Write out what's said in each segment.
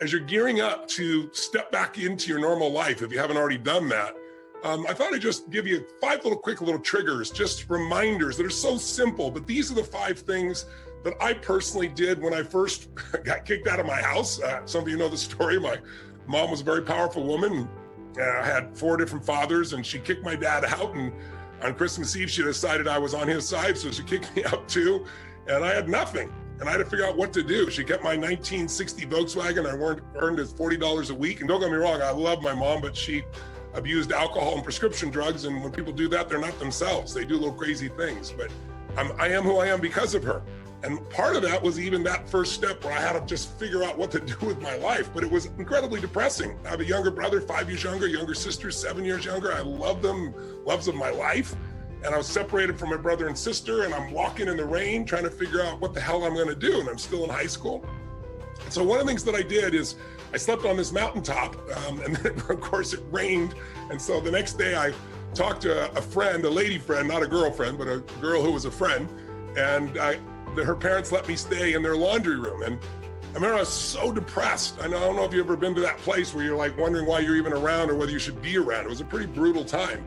as you're gearing up to step back into your normal life, if you haven't already done that, I thought I'd just give you 5 quick little triggers, just reminders that are so simple, but these are the 5 things that I personally did when I first got kicked out of my house. Some of you know the story. My mom was a very powerful woman. I had 4 different fathers, and she kicked my dad out, and on Christmas Eve, she decided I was on his side, so she kicked me out too, and I had nothing. And I had to figure out what to do. She kept my 1960 Volkswagen. I earned $40 a week. And don't get me wrong, I love my mom, but she abused alcohol and prescription drugs. And when people do that, they're not themselves. They do little crazy things. But I am who I am because of her. And part of that was even that first step where I had to just figure out what to do with my life. But it was incredibly depressing. I have a younger brother, 5 years younger sister, 7 years younger. I love them, loves of my life. And I was separated from my brother and sister, and I'm walking in the rain trying to figure out what the hell I'm gonna do, and I'm still in high school. And so one of the things that I did is I slept on this mountaintop, and then of course it rained. And so the next day I talked to a friend, a lady friend, not a girlfriend, but a girl who was a friend. And her parents let me stay in their laundry room. And I remember I was so depressed. I don't know if you've ever been to that place where you're like wondering why you're even around or whether you should be around. It was a pretty brutal time.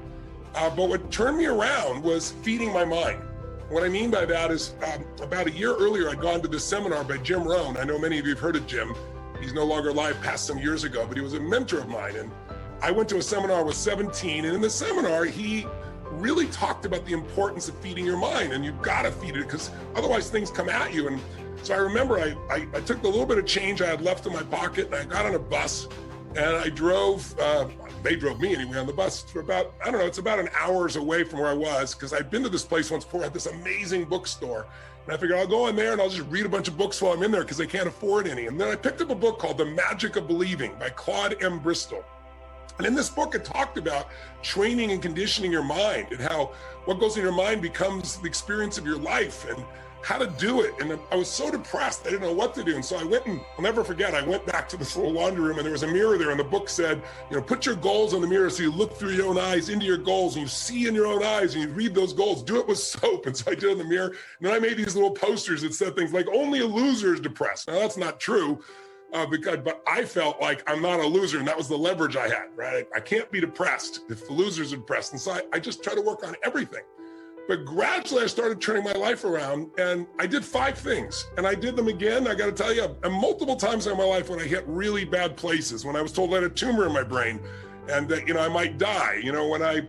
But what turned me around was feeding my mind. What I mean by that is about a year earlier, I'd gone to this seminar by Jim Rohn. I know many of you have heard of Jim. He's no longer alive, passed some years ago, but he was a mentor of mine. And I went to a seminar, I was 17, and in the seminar, he really talked about the importance of feeding your mind, and you've got to feed it because otherwise things come at you. And so I remember I took the little bit of change I had left in my pocket, and I got on a bus, and I drove, they drove me anyway on the bus for about, I don't know, it's about an hour's away from where I was, because I'd been to this place once before, had this amazing bookstore. And I figured I'll go in there and I'll just read a bunch of books while I'm in there because they can't afford any. And then I picked up a book called The Magic of Believing by Claude M. Bristol. And in this book, it talked about training and conditioning your mind and how what goes in your mind becomes the experience of your life and how to do it. And I was so depressed, I didn't know what to do. And so I went, and I'll never forget, I went back to this little laundry room and there was a mirror there, and the book said, put your goals on the mirror so you look through your own eyes into your goals and you see in your own eyes and you read those goals. Do it with soap. And so I did it in the mirror. And then I made these little posters that said things like, only a loser is depressed. Now that's not true. But I felt like I'm not a loser, and that was the leverage I had, right? I can't be depressed if the losers are depressed. And so I just try to work on everything. But gradually I started turning my life around, and I did 5 things, and I did them again. I got to tell you, multiple times in my life when I hit really bad places, when I was told I had a tumor in my brain and that, I might die, when I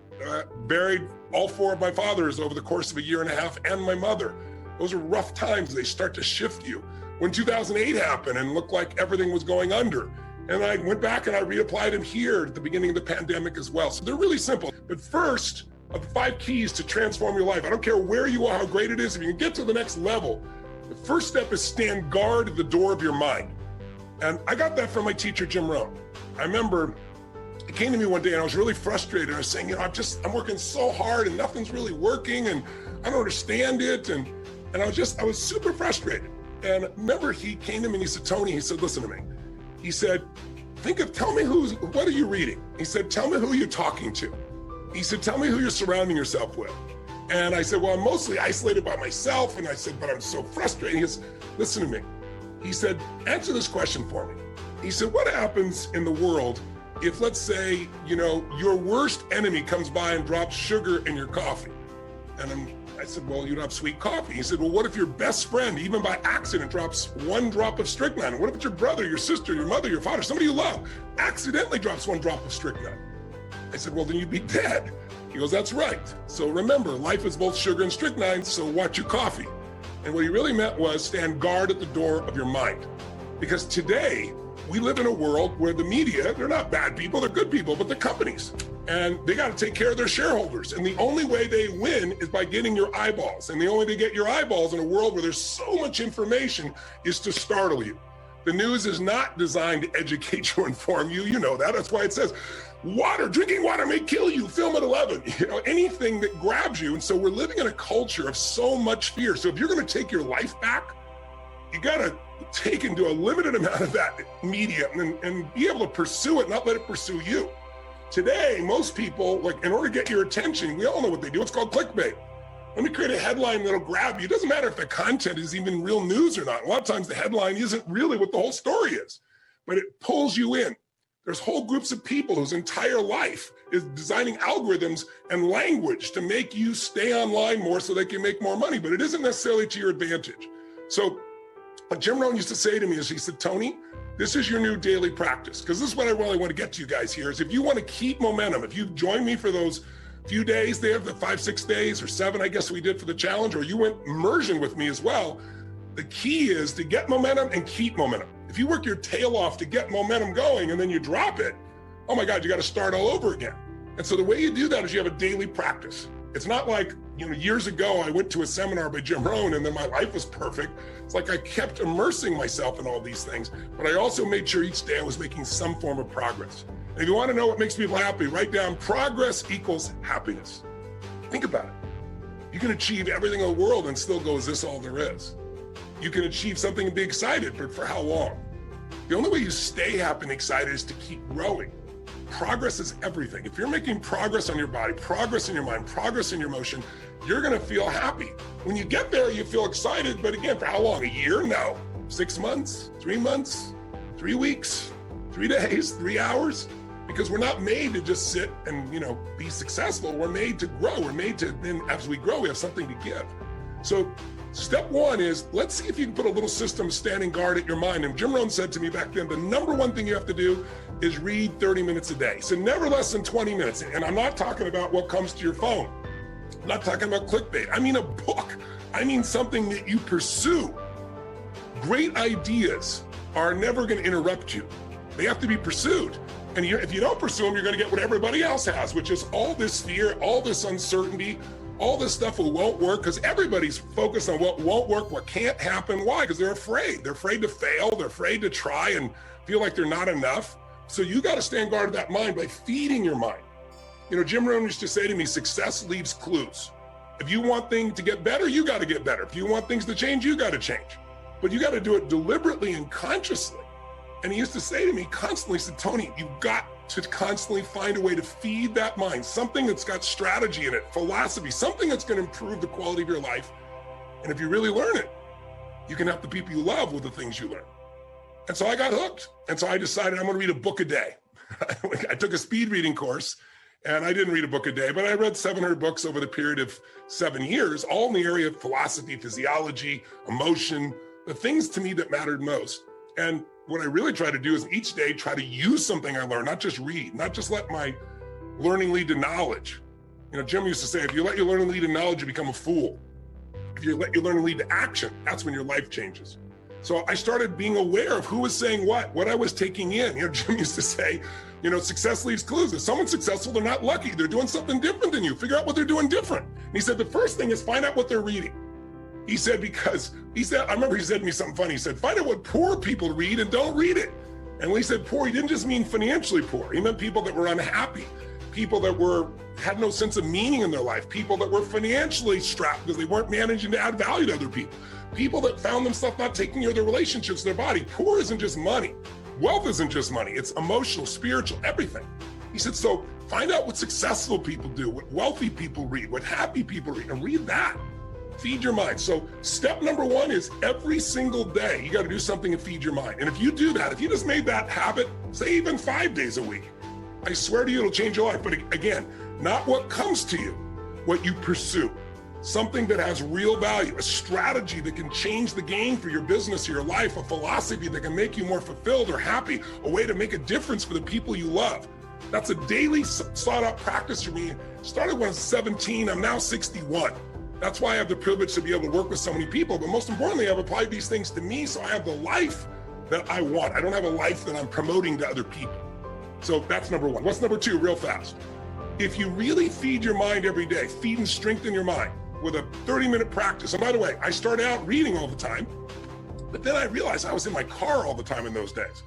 buried all 4 of my fathers over the course of a year and a half and my mother. Those are rough times. They start to shift you. When 2008 happened and looked like everything was going under, and I went back and I reapplied them here at the beginning of the pandemic as well. So they're really simple. But first, of the 5 keys to transform your life, I don't care where you are, how great it is, if you can get to the next level, the first step is stand guard at the door of your mind. And I got that from my teacher, Jim Rohn. I remember he came to me one day and I was really frustrated. I was saying, I'm working so hard and nothing's really working and I don't understand it. And I was super frustrated. And I remember he came to me and he said, Tony, he said, listen to me. He said, tell me what are you reading? He said, tell me who you're talking to. He said, tell me who you're surrounding yourself with. And I said, well, I'm mostly isolated by myself. And I said, but I'm so frustrated. He goes, listen to me. He said, answer this question for me. He said, what happens in the world if, let's say, your worst enemy comes by and drops sugar in your coffee? And I said, well, you don't have sweet coffee. He said, well, what if your best friend, even by accident, drops 1 drop of strychnine? What if it's your brother, your sister, your mother, your father, somebody you love, accidentally drops 1 drop of strychnine? I said, well, then you'd be dead. He goes, that's right. So remember, life is both sugar and strychnine, so watch your coffee. And what he really meant was stand guard at the door of your mind. Because today, we live in a world where the media, they're not bad people, they're good people, but they're companies. And they got to take care of their shareholders. And the only way they win is by getting your eyeballs. And the only way they get your eyeballs in a world where there's so much information is to startle you. The news is not designed to educate you or inform you. You know that. That's why it says, drinking water may kill you, film at 11. Anything that grabs you. And so we're living in a culture of so much fear. So if you're going to take your life back, you got to take and do a limited amount of that media and be able to pursue it, not let it pursue you. Today, most people, in order to get your attention, we all know what they do. It's called clickbait. Let me create a headline that'll grab you. It doesn't matter if the content is even real news or not. A lot of times the headline isn't really what the whole story is. but it pulls you in. There's whole groups of people whose entire life is designing algorithms and language to make you stay online more so they can make more money, but it isn't necessarily to your advantage. So what Jim Rohn used to say to me is, he said, Tony, this is your new daily practice. Because this is what I really want to get to you guys here is, if you want to keep momentum, if you join me for those few days there, the 5-6 days or 7, I guess we did for the challenge, or you went immersion with me as well, the key is to get momentum and keep momentum. If you work your tail off to get momentum going and then you drop it, oh my God, you got to start all over again. And so the way you do that is you have a daily practice. It's not like, years ago I went to a seminar by Jim Rohn and then my life was perfect. It's like I kept immersing myself in all these things, but I also made sure each day I was making some form of progress. And if you want to know what makes people happy, write down progress equals happiness. Think about it. You can achieve everything in the world and still go, is this all there is? You can achieve something and be excited, but for how long? The only way you stay happy and excited is to keep growing. Progress is everything. If you're making progress on your body, progress in your mind, progress in your emotion, you're going to feel happy. When you get there, you feel excited, but again, for how long? A year? No. 6 months, 3 months, 3 weeks, 3 days, 3 hours? Because we're not made to just sit and, be successful. We're made to grow. We're made to, then as we grow, we have something to give. So step one is, let's see if you can put a little system standing guard at your mind. And Jim Rohn said to me back then, the number one thing you have to do is read 30 minutes a day. So never less than 20 minutes. And I'm not talking about what comes to your phone. I'm not talking about clickbait. I mean a book. I mean something that you pursue. Great ideas are never going to interrupt you. They have to be pursued. And if you don't pursue them, you're going to get what everybody else has, which is all this fear, all this uncertainty, all this stuff that won't work, because everybody's focused on what won't work, what can't happen. Why? Because they're afraid. They're afraid to fail. They're afraid to try and feel like they're not enough. So you got to stand guard of that mind by feeding your mind. Jim Rohn used to say to me, success leaves clues. If you want things to get better, you got to get better. If you want things to change, you got to change. But you got to do it deliberately and consciously. And he used to say to me constantly, he said, Tony, you've got to constantly find a way to feed that mind, something that's got strategy in it, philosophy, something that's going to improve the quality of your life. And if you really learn it, you can help the people you love with the things you learn. And so I got hooked. And so I decided I'm going to read a book a day. I took a speed reading course, and I didn't read a book a day, but I read 700 books over the period of 7 years, all in the area of philosophy, physiology, emotion, the things to me that mattered most. And what I really try to do is each day try to use something I learned, not just read, not just let my learning lead to knowledge. Jim used to say, if you let your learning lead to knowledge, you become a fool. If you let your learning lead to action, that's when your life changes. So I started being aware of who was saying what I was taking in. Jim used to say, success leaves clues. If someone's successful, they're not lucky. They're doing something different than you. Figure out what they're doing different. And he said, the first thing is find out what they're reading. He said, I remember he said to me something funny. He said, find out what poor people read and don't read it. And when he said poor, he didn't just mean financially poor. He meant people that were unhappy, people that had no sense of meaning in their life, people that were financially strapped because they weren't managing to add value to other people, people that found themselves not taking care of their relationships, their body. Poor isn't just money. Wealth isn't just money. It's emotional, spiritual, everything. He said, so find out what successful people do, what wealthy people read, what happy people read, and read that. Feed your mind. So step number one is every single day, you got to do something to feed your mind. And if you do that, if you just made that habit, say even 5 days a week, I swear to you, it'll change your life. But again, not what comes to you, what you pursue. Something that has real value, a strategy that can change the game for your business or your life, a philosophy that can make you more fulfilled or happy, a way to make a difference for the people you love. That's a daily sought out practice for me. Started when I was 17, I'm now 61. That's why I have the privilege to be able to work with so many people. But most importantly, I've applied these things to me, so I have the life that I want. I don't have a life that I'm promoting to other people. So that's number one. What's number two, real fast? If you really feed your mind every day, feed and strengthen your mind with a 30-minute practice. And by the way, I started out reading all the time, but then I realized I was in my car all the time in those days.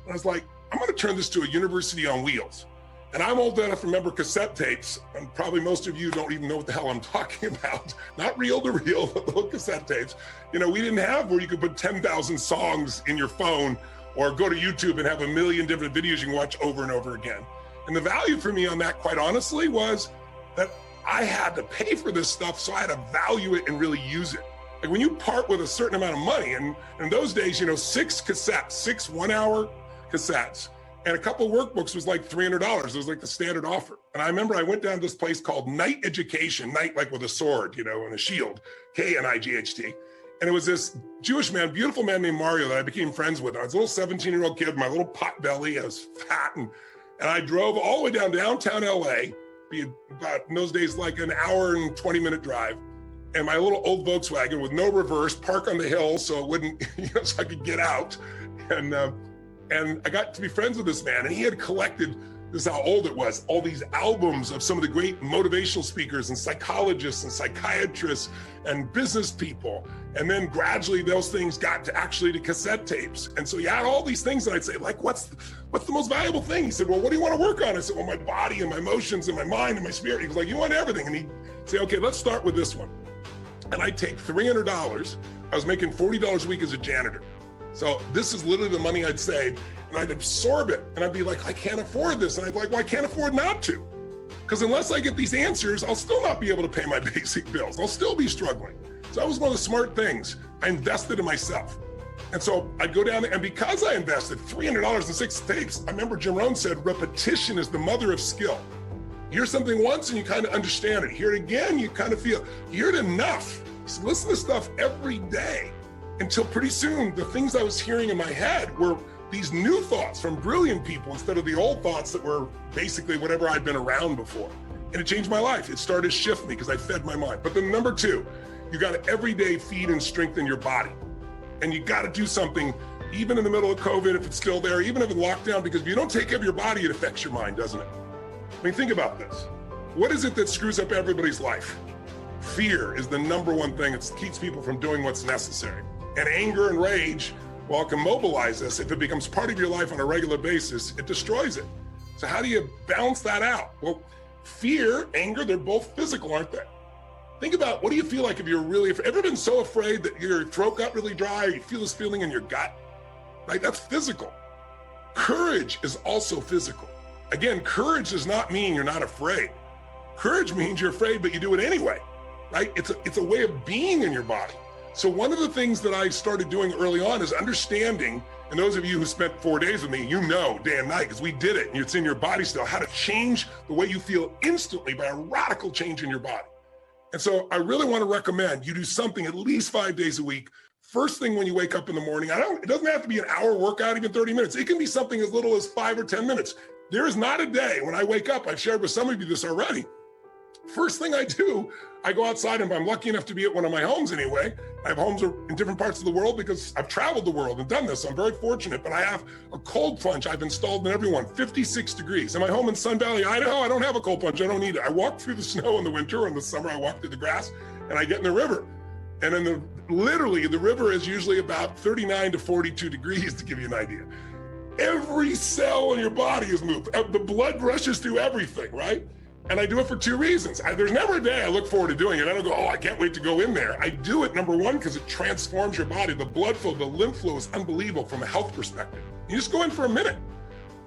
And I was like, I'm going to turn this to a university on wheels. And I'm old enough to remember cassette tapes, and probably most of you don't even know what the hell I'm talking about. Not reel to reel, but little cassette tapes. We didn't have where you could put 10,000 songs in your phone or go to YouTube and have a million different videos you can watch over and over again. And the value for me on that, quite honestly, was that I had to pay for this stuff, so I had to value it and really use it. Like when you part with a certain amount of money, and in those days, 6 cassettes, 6 1-hour cassettes. And a couple workbooks was like $300. It was like the standard offer. And I remember I went down to this place called Knight Education, Knight like with a sword, you know, and a shield, Knight. And it was this Jewish man, beautiful man named Mario that I became friends with. I was a little 17-year-old kid, my little pot belly, I was fat. And I drove all the way down downtown LA, be about in those days, like an hour and 20-minute drive. And my little old Volkswagen with no reverse, park on the hill so it wouldn't, you know, so I could get out. And I got to be friends with this man, and he had collected, this is how old it was, all these albums of some of the great motivational speakers and psychologists and psychiatrists and business people. And then gradually those things got to actually to cassette tapes. And so he had all these things that I'd say, like, what's the most valuable thing? He said, well, what do you want to work on? I said, well, my body and my emotions and my mind and my spirit. He was like, you want everything. And he'd say, okay, let's start with this one. And I'd take $300. I was making $40 a week as a janitor. So this is literally the money I'd save, and I'd absorb it. And I'd be like, I can't afford this. And I'd be like, well, I can't afford not to. Because unless I get these answers, I'll still not be able to pay my basic bills. I'll still be struggling. So that was one of the smart things. I invested in myself. And so I'd go down there, and because I invested $300 in 6 tapes, I remember Jim Rohn said, repetition is the mother of skill. You hear something once and you kind of understand it. Hear it again, you kind of feel, you hear it enough. So listen to stuff every day. Until pretty soon, the things I was hearing in my head were these new thoughts from brilliant people instead of the old thoughts that were basically whatever I'd been around before. And it changed my life. It started to shift me because I fed my mind. But then number 2, you got to every day feed and strengthen your body. And you got to do something, even in the middle of COVID, if it's still there, even if it's locked down, because if you don't take care of your body, it affects your mind, doesn't it? I mean, think about this. What is it that screws up everybody's life? Fear is the number one thing that keeps people from doing what's necessary. And anger and rage, while it can mobilize us, if it becomes part of your life on a regular basis, it destroys it. So how do you balance that out? Well, fear, anger, they're both physical, aren't they? Think about, what do you feel like if you're really, ever been so afraid that your throat got really dry, or you feel this feeling in your gut, right? That's physical. Courage is also physical. Again, courage does not mean you're not afraid. Courage means you're afraid, but you do it anyway, right? It's a way of being in your body. So one of the things that I started doing early on is understanding, and those of you who spent 4 days with me, you know day and night, because we did it, and it's in your body still, how to change the way you feel instantly by a radical change in your body. And so I really want to recommend you do something at least 5 days a week. First thing when you wake up in the morning, it doesn't have to be an hour workout, even 30 minutes. It can be something as little as 5 or 10 minutes. There is not a day when I wake up, I've shared with some of you this already. First thing I do, I go outside, and if I'm lucky enough to be at one of my homes anyway, I have homes in different parts of the world because I've traveled the world and done this. So I'm very fortunate, but I have a cold plunge I've installed in everyone, 56 degrees. In my home in Sun Valley, Idaho, I don't have a cold plunge. I don't need it. I walk through the snow in the winter, or in the summer, I walk through the grass, and I get in the river. And in literally, the river is usually about 39 to 42 degrees, to give you an idea. Every cell in your body is moved. The blood rushes through everything, right? And I do it for 2 reasons. There's never a day I look forward to doing it. I don't go, oh, I can't wait to go in there. I do it, number 1, because it transforms your body. The blood flow, the lymph flow is unbelievable from a health perspective. You just go in for a minute,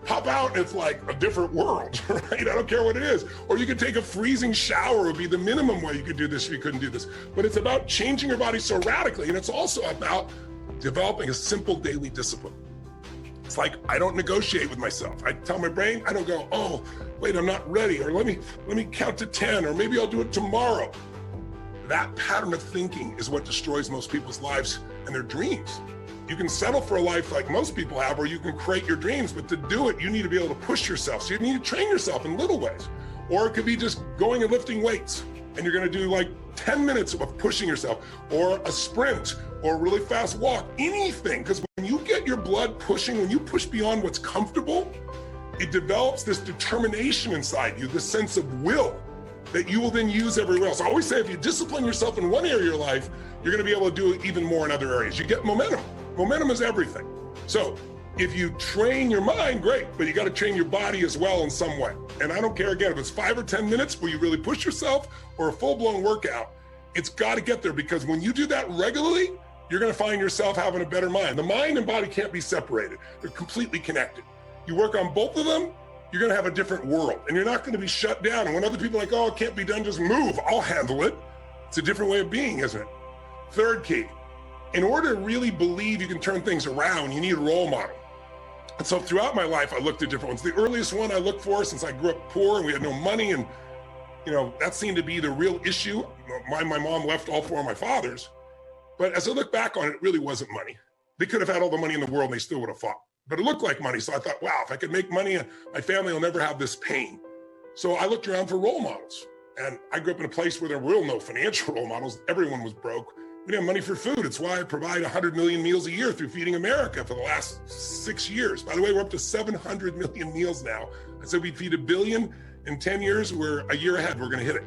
pop out, and it's like a different world, right? I don't care what it is. Or you could take a freezing shower, would be the minimum way you could do this if you couldn't do this. But it's about changing your body so radically. And it's also about developing a simple daily discipline. It's like, I don't negotiate with myself. I tell my brain, I don't go, oh, wait, I'm not ready, or let me count to 10, or maybe I'll do it tomorrow. That pattern of thinking is what destroys most people's lives and their dreams. You can settle for a life like most people have, or you can create your dreams, but to do it, you need to be able to push yourself. So you need to train yourself in little ways. Or it could be just going and lifting weights, and you're gonna do like 10 minutes of pushing yourself, or a sprint, or a really fast walk, anything. Because when you get your blood pushing, when you push beyond what's comfortable, it develops this determination inside you, this sense of will that you will then use everywhere else. I always say, if you discipline yourself in one area of your life, you're gonna be able to do it even more in other areas. You get momentum. Momentum is everything. So if you train your mind, great, but you gotta train your body as well in some way. And I don't care, again, if it's 5 or 10 minutes where you really push yourself, or a full-blown workout, it's gotta get there, because when you do that regularly, you're gonna find yourself having a better mind. The mind and body can't be separated. They're completely connected. You work on both of them, you're gonna have a different world, and you're not gonna be shut down. And when other people are like, oh, it can't be done, just move, I'll handle it. It's a different way of being, isn't it? Third key, in order to really believe you can turn things around, you need a role model. And so throughout my life, I looked at different ones. The earliest one I looked for, since I grew up poor and we had no money, and that seemed to be the real issue. My mom left all four of my fathers. But as I look back on it, it really wasn't money. They could have had all the money in the world and they still would have fought. But it looked like money. So I thought, wow, if I could make money, my family will never have this pain. So I looked around for role models. And I grew up in a place where there were no financial role models. Everyone was broke. We didn't have money for food. It's why I provide 100 million meals a year through Feeding America for the last 6 years. By the way, we're up to 700 million meals now. I said we'd feed 1 billion in 10 years. We're a year ahead. We're going to hit it.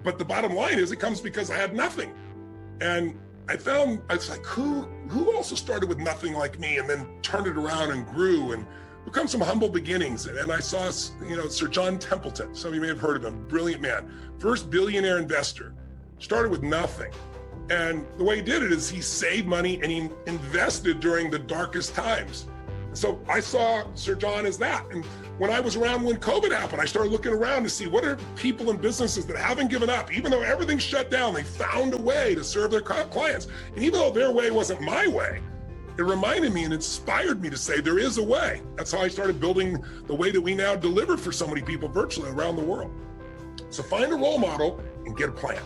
But the bottom line is it comes because I had nothing. And I was like, who also started with nothing like me and then turned it around and grew and become some humble beginnings. And I saw, Sir John Templeton. Some of you may have heard of him. Brilliant man. First billionaire investor. Started with nothing. And the way he did it is he saved money and he invested during the darkest times. So I saw Sir John as that. And when I was around when COVID happened, I started looking around to see what are people and businesses that haven't given up. Even though everything's shut down, they found a way to serve their clients. And even though their way wasn't my way, it reminded me and inspired me to say there is a way. That's how I started building the way that we now deliver for so many people virtually around the world. So find a role model and get a plan.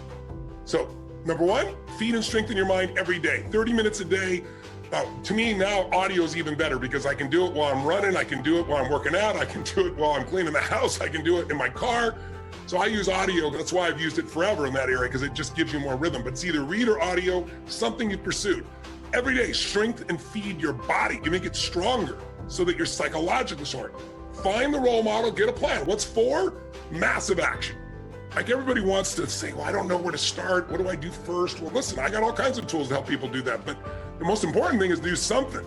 So number one, feed and strengthen your mind every day, 30 minutes a day. To me now, audio is even better because I can do it while I'm running. I can do it while I'm working out. I can do it while I'm cleaning the house. I can do it in my car. So I use audio. That's why I've used it forever in that area, because it just gives you more rhythm. But it's either read or audio, something you pursued. Every day, strength and feed your body. You make it stronger so that you're psychologically stronger. Find the role model, get a plan. What's for? Massive action. Like everybody wants to say, well, I don't know where to start. What do I do first? Well, listen, I got all kinds of tools to help people do that. But the most important thing is do something.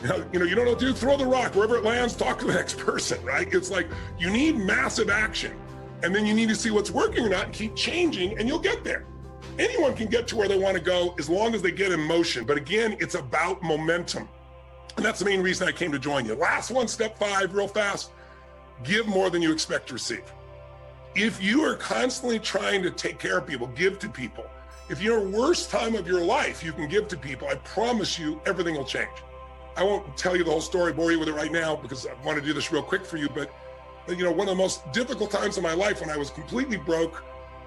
You don't know what to do, throw the rock. Wherever it lands, talk to the next person, right? It's like you need massive action. And then you need to see what's working or not and keep changing and you'll get there. Anyone can get to where they want to go as long as they get in motion. But again, it's about momentum. And that's the main reason I came to join you. Last one, step 5, real fast. Give more than you expect to receive. If you are constantly trying to take care of people, give to people. If you're worst time of your life, you can give to people. I promise you, everything will change. I won't tell you the whole story, bore you with it right now, because I want to do this real quick for you. But one of the most difficult times in my life when I was completely broke,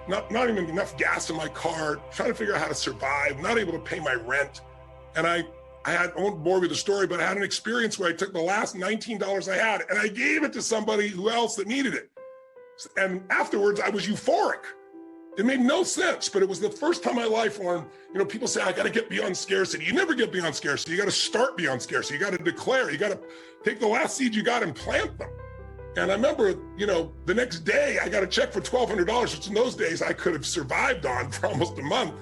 not even enough gas in my car, trying to figure out how to survive, not able to pay my rent. And I won't bore you with the story, but I had an experience where I took the last $19 I had and I gave it to somebody else that needed it. And afterwards, I was euphoric. It made no sense, but it was the first time in my life when, people say, I got to get beyond scarcity. You never get beyond scarcity. You got to start beyond scarcity. You got to declare, you got to take the last seed you got and plant them. And I remember, the next day I got a check for $1,200, which in those days I could have survived on for almost a month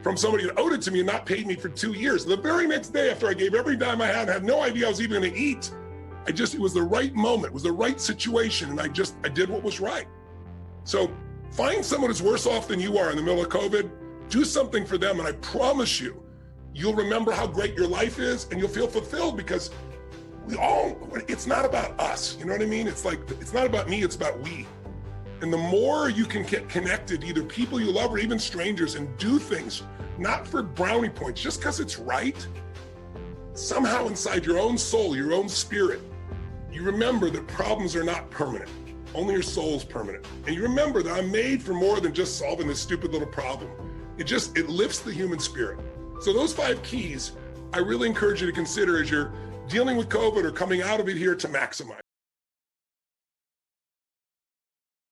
from somebody that owed it to me and not paid me for 2 years. The very next day after I gave every dime I had no idea I was even going to eat. It was the right moment, it was the right situation. And I did what was right. So find someone who's worse off than you are in the middle of COVID, do something for them. And I promise you'll remember how great your life is and you'll feel fulfilled because it's not about us. You know what I mean? It's like, it's not about me, it's about we. And the more you can get connected, either people you love or even strangers, and do things, not for brownie points, just because it's right, somehow inside your own soul, your own spirit, you remember that problems are not permanent. Only your soul's permanent. And you remember that I'm made for more than just solving this stupid little problem. It lifts the human spirit. So those 5 keys, I really encourage you to consider as you're dealing with COVID or coming out of it here to maximize.